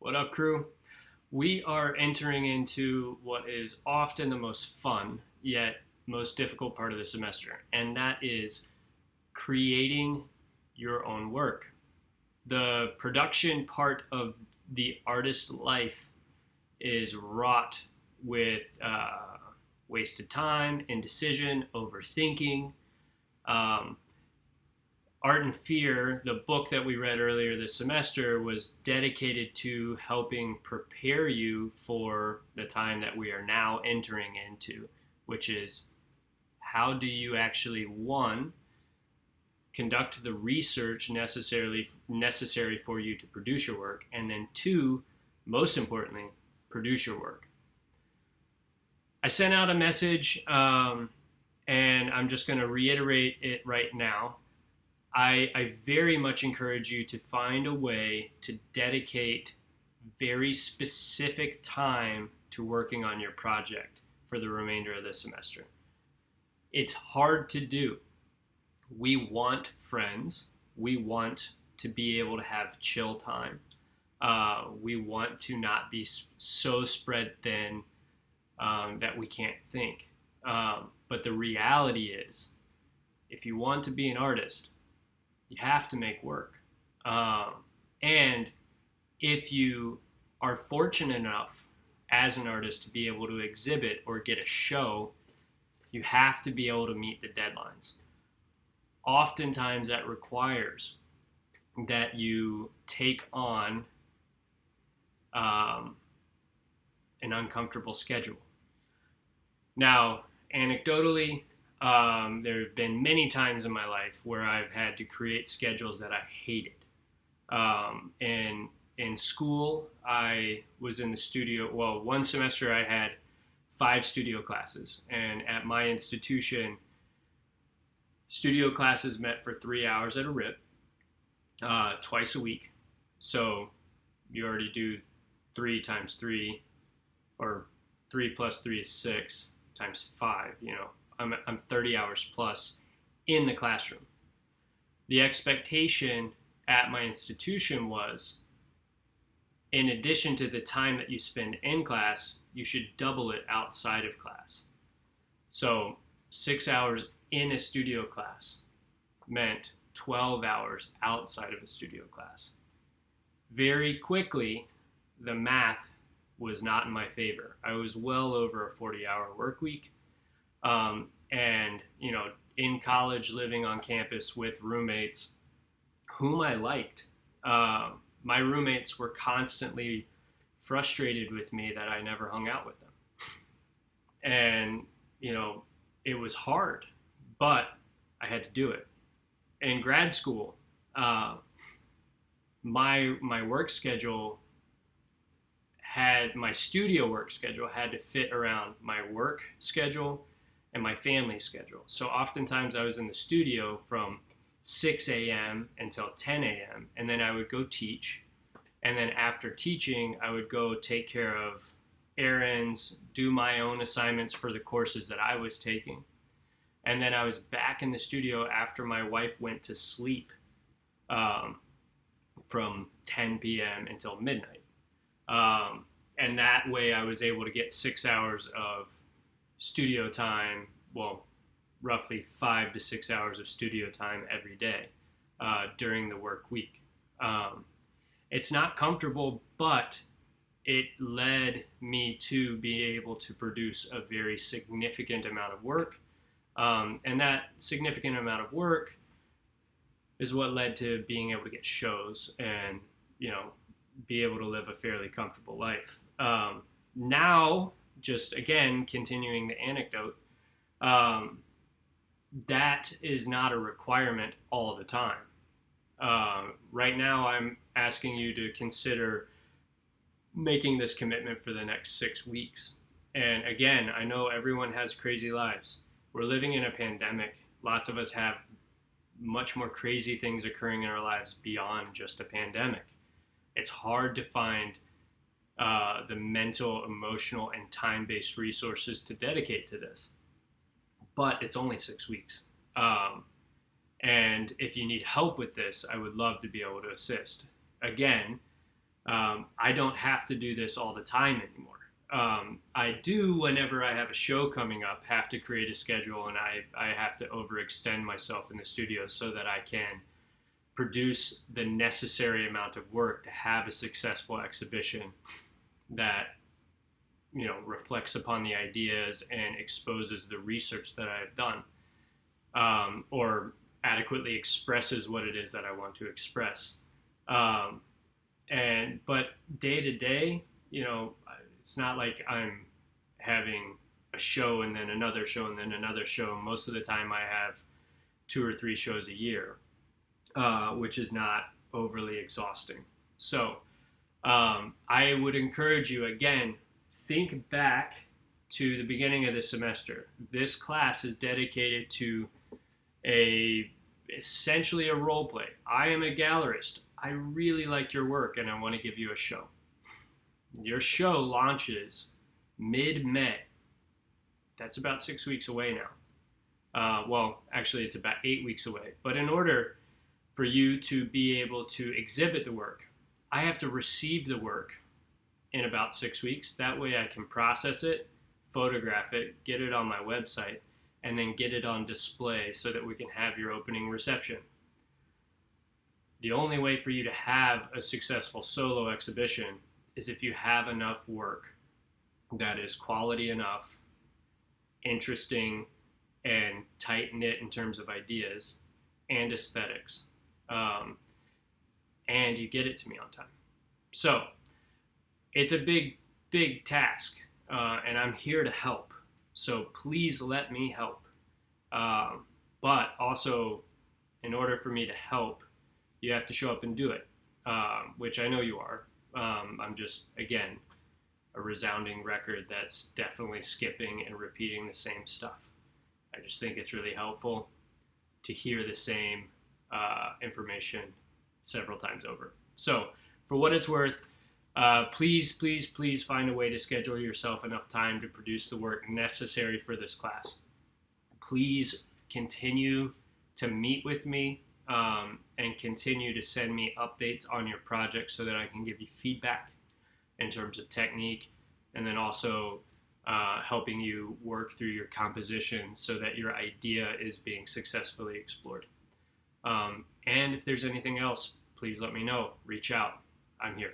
What up, crew? We are entering into what is often the most fun, yet most difficult part of the semester, and that is creating your own work. The production part of the artist's life is wrought with wasted time, indecision, overthinking. Um, Art and Fear, the book that we read earlier this semester, was dedicated to helping prepare you for the time that we are now entering into, which is how do you actually, one, conduct the research necessary for you to produce your work, and then two, most importantly, produce your work. I sent out a message, and I'm just going to reiterate it right now. I very much encourage you to find a way to dedicate very specific time to working on your project for the remainder of the semester. It's hard to do. We want friends. We want to be able to have chill time. We want to not be so spread thin that we can't think. But the reality is, if you want to be an artist, you have to make work. And if you are fortunate enough as an artist to be able to exhibit or get a show, you have to be able to meet the deadlines. Oftentimes that requires that you take on an uncomfortable schedule. Now, anecdotally, there have been many times in my life where I've had to create schedules that I hated. And in school, I was in the studio. Well, one semester I had 5 studio classes. And at my institution, studio classes met for 3 hours at a rip, twice a week. So you already do 3 times 3, or 3 plus 3 is 6 times 5, I'm 30 hours plus in the classroom. The expectation at my institution was, in addition to the time that you spend in class, you should double it outside of class. So 6 hours in a studio class meant 12 hours outside of a studio class. Very quickly, the math was not in my favor. I was well over a 40-hour work week. And, in college, living on campus with roommates whom I liked. My roommates were constantly frustrated with me that I never hung out with them. And, it was hard, but I had to do it. In grad school, my work schedule my studio work schedule had to fit around my work schedule and my family schedule. So oftentimes I was in the studio from 6 a.m. until 10 a.m. and then I would go teach. And then after teaching, I would go take care of errands, do my own assignments for the courses that I was taking. And then I was back in the studio after my wife went to sleep from 10 p.m. until midnight. And that way I was able to get 6 hours of studio time, well, roughly 5 to 6 hours of studio time every day during the work week. It's not comfortable, but it led me to be able to produce a very significant amount of work. And that significant amount of work is what led to being able to get shows and, be able to live a fairly comfortable life. Now, just again, continuing the anecdote, that is not a requirement all the time. Right now, I'm asking you to consider making this commitment for the next 6 weeks. And again, I know everyone has crazy lives. We're living in a pandemic. Lots of us have much more crazy things occurring in our lives beyond just a pandemic. It's hard to find the mental, emotional, and time-based resources to dedicate to this. But it's only 6 weeks. And if you need help with this, I would love to be able to assist. Again, I don't have to do this all the time anymore. I do, whenever I have a show coming up, have to create a schedule, and I have to overextend myself in the studio so that I can produce the necessary amount of work to have a successful exhibition that, you know, reflects upon the ideas and exposes the research that I've done, or adequately expresses what it is that I want to express. Um, but day to day, you know, it's not like I'm having a show and then another show and then another show. Most of the time, I have 2 or 3 shows a year, which is not overly exhausting. So I would encourage you, again, think back to the beginning of the semester. This class is dedicated to essentially a role play. I am a gallerist. I really like your work and I want to give you a show. Your show launches mid-May. That's about 6 weeks away now. Well, actually, it's about 8 weeks away. But in order for you to be able to exhibit the work, I have to receive the work in about 6 weeks. That way I can process it, photograph it, get it on my website, and then get it on display so that we can have your opening reception. The only way for you to have a successful solo exhibition is if you have enough work that is quality enough, interesting, and tight-knit in terms of ideas and aesthetics, and you get it to me on time. So it's a big task, and I'm here to help. So please let me help. But also, in order for me to help, you have to show up and do it, which I know you are. I'm just, again, a resounding record that's definitely skipping and repeating the same stuff. I just think it's really helpful to hear the same information several times over. So for what it's worth, please find a way to schedule yourself enough time to produce the work necessary for this class. Please continue to meet with me and continue to send me updates on your project so that I can give you feedback in terms of technique, and then also helping you work through your composition so that your idea is being successfully explored. And if there's anything else, please let me know. Reach out. I'm here.